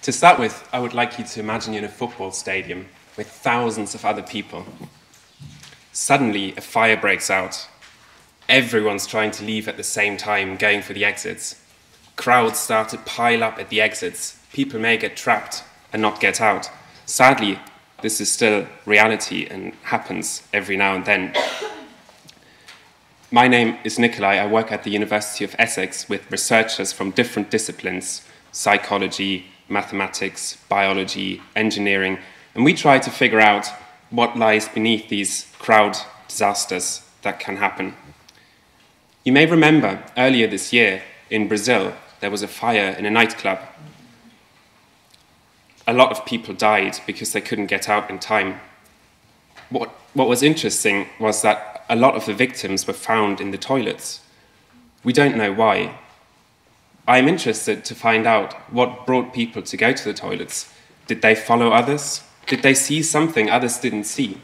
To start with, I would like you to imagine you're in a football stadium with thousands of other people. Suddenly, a fire breaks out. Everyone's trying to leave at the same time, going for the exits. Crowds start to pile up at the exits. People may get trapped and not get out. Sadly, this is still reality and happens every now and then. My name is Nikolai. I work at the University of Essex with researchers from different disciplines: psychology, mathematics, biology, engineering, and we try to figure out what lies beneath these crowd disasters that can happen. You may remember earlier this year in Brazil, there was a fire in a nightclub. A lot of people died because they couldn't get out in time. What was interesting was that a lot of the victims were found in the toilets. We don't know why. I'm interested to find out what brought people to go to the toilets. Did they follow others? Did they see something others didn't see?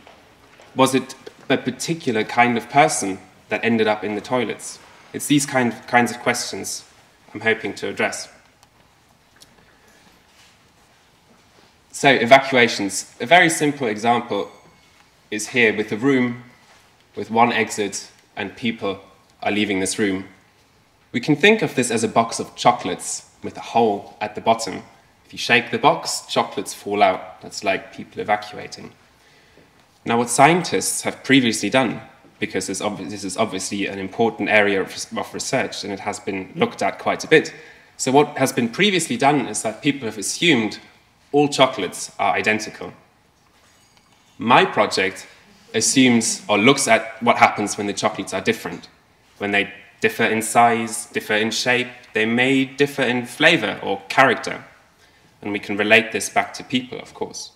Was it a particular kind of person that ended up in the toilets? It's these kinds of questions I'm hoping to address. So, evacuations. A very simple example is here with a room with one exit and people are leaving this room. We can think of this as a box of chocolates with a hole at the bottom. If you shake the box, chocolates fall out. That's like people evacuating. Now, what scientists have previously done, because this is obviously an important area of research and it has been looked at quite a bit. So what has been previously done is that people have assumed all chocolates are identical. My project assumes or looks at what happens when the chocolates are different. When they differ in size, differ in shape, they may differ in flavor or character. And we can relate this back to people, of course.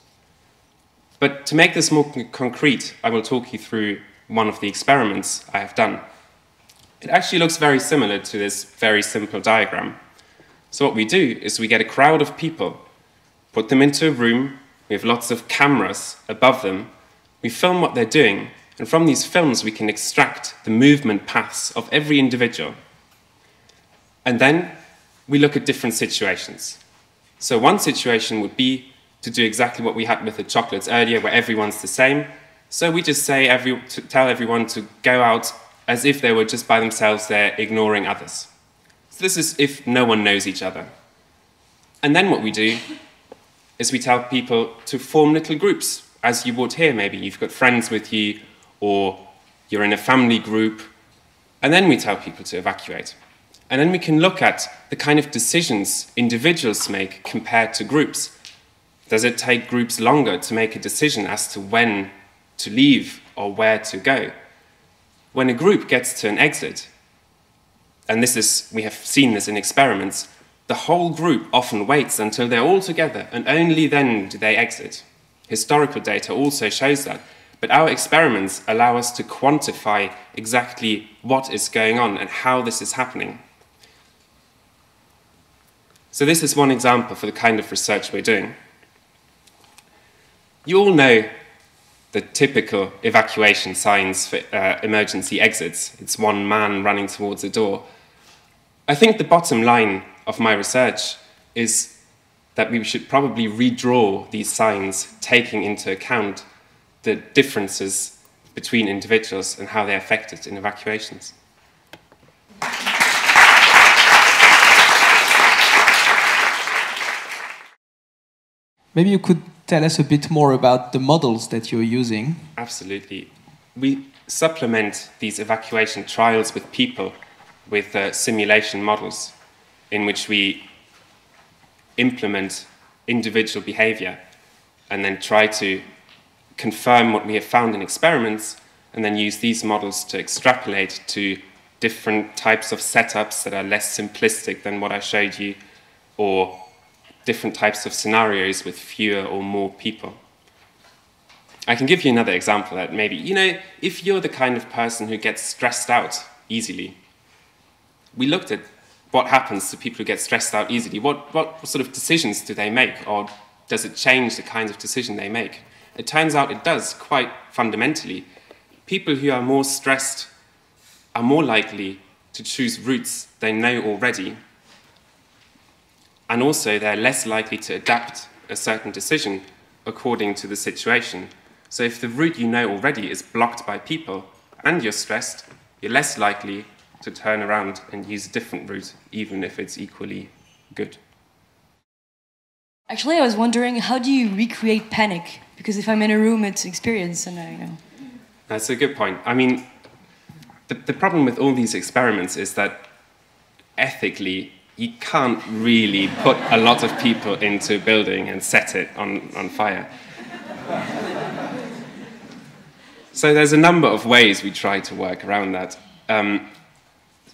But to make this more concrete, I will talk you through one of the experiments I have done. It actually looks very similar to this very simple diagram. So what we do is we get a crowd of people, put them into a room, we have lots of cameras above them, we film what they're doing, and from these films we can extract the movement paths of every individual. And then we look at different situations. So one situation would be to do exactly what we had with the chocolates earlier, where everyone's the same. So we just say tell everyone to go out as if they were just by themselves there, ignoring others. So this is if no one knows each other. And then what we do is we tell people to form little groups, as you would here maybe. You've got friends with you, or you're in a family group, and then we tell people to evacuate. And then we can look at the kind of decisions individuals make compared to groups. Does it take groups longer to make a decision as to when to leave or where to go? When a group gets to an exit, and we have seen this in experiments, the whole group often waits until they're all together, and only then do they exit. Historical data also shows that. But our experiments allow us to quantify exactly what is going on and how this is happening. So this is one example for the kind of research we're doing. You all know the typical evacuation signs for emergency exits. It's one man running towards a door. I think the bottom line of my research is that we should probably redraw these signs, taking into account the differences between individuals and how they're affected in evacuations. Maybe you could tell us a bit more about the models that you're using. Absolutely. We supplement these evacuation trials with people with simulation models in which we implement individual behavior and then try to confirm what we have found in experiments, and then use these models to extrapolate to different types of setups that are less simplistic than what I showed you, or different types of scenarios with fewer or more people. I can give you another example that maybe, if you're the kind of person who gets stressed out easily, we looked at what happens to people who get stressed out easily. What sort of decisions do they make, or does it change the kinds of decision they make? It turns out it does, quite fundamentally. People who are more stressed are more likely to choose routes they know already. and also they're less likely to adapt a certain decision according to the situation. So if the route you know already is blocked by people and you're stressed, you're less likely to turn around and use a different route, even if it's equally good. Actually, I was wondering, how do you recreate panic? Because if I'm in a room, it's experience, and I know. That's a good point. I mean, the problem with all these experiments is that ethically, you can't really put a lot of people into a building and set it on fire. So there's a number of ways we try to work around that.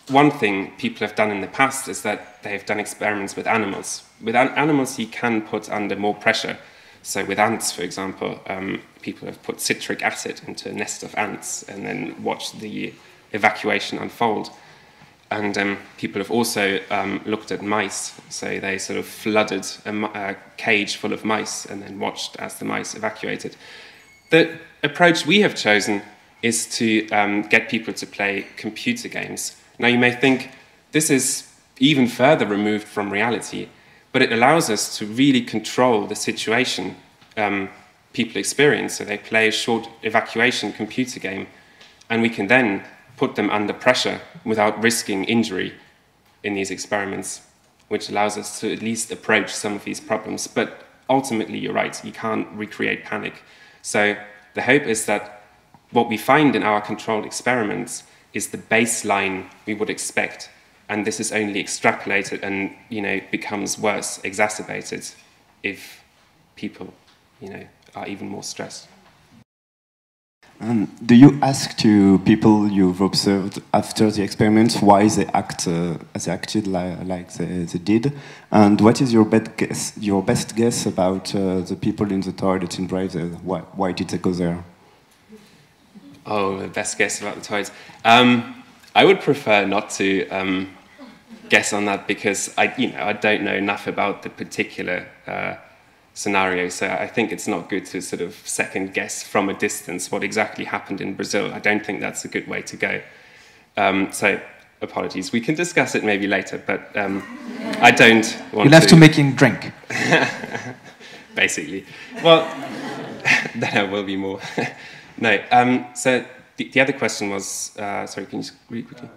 One thing people have done in the past is that they've done experiments with animals. With animals, you can put under more pressure. So with ants, for example, people have put citric acid into a nest of ants and then watched the evacuation unfold. And people have also looked at mice. So they sort of flooded a cage full of mice and then watched as the mice evacuated. The approach we have chosen is to get people to play computer games. Now, you may think this is even further removed from reality, but it allows us to really control the situation people experience. So they play a short evacuation computer game, and we can then put them under pressure without risking injury in these experiments, which allows us to at least approach some of these problems. But ultimately, you're right, you can't recreate panic. So the hope is that what we find in our controlled experiments is the baseline we would expect, and this is only extrapolated and, becomes worse, exacerbated, if people, are even more stressed. Do you ask to people you've observed after the experiment why they acted like they did? And what is your best guess about the people in the toilet in Brazil? Why did they go there? Oh, the best guess about the toilets. I would prefer not to guess on that because I don't know enough about the particular scenario. So I think it's not good to sort of second guess from a distance what exactly happened in Brazil. I don't think that's a good way to go. So apologies. We can discuss it maybe later, but I don't want You'll have to make him drink. Basically. Well, then there will be more. No. So the other question was, sorry, can you just read quickly?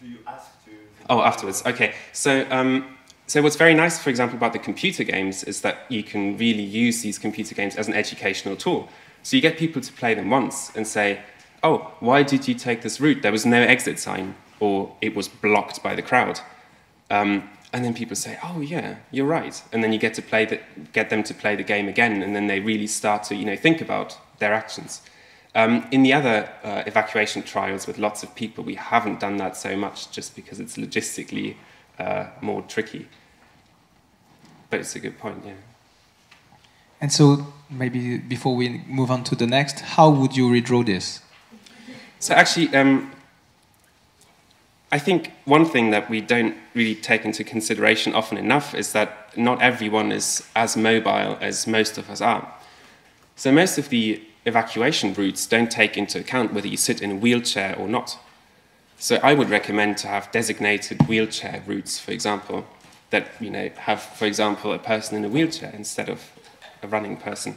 Do you ask to... Oh, afterwards. Okay. So what's very nice, for example, about the computer games is that you can really use these computer games as an educational tool. So you get people to play them once and say, oh, why did you take this route? There was no exit sign, or it was blocked by the crowd. And then people say, oh, yeah, you're right. And then you get them to play the game again, and then they really start to think about their actions. In the other evacuation trials with lots of people, we haven't done that so much just because it's logistically more tricky. But it's a good point, yeah. And so maybe before we move on to the next, how would you redraw this? So actually, I think one thing that we don't really take into consideration often enough is that not everyone is as mobile as most of us are. So most of the evacuation routes don't take into account whether you sit in a wheelchair or not. So I would recommend to have designated wheelchair routes, for example, that have, for example, a person in a wheelchair instead of a running person.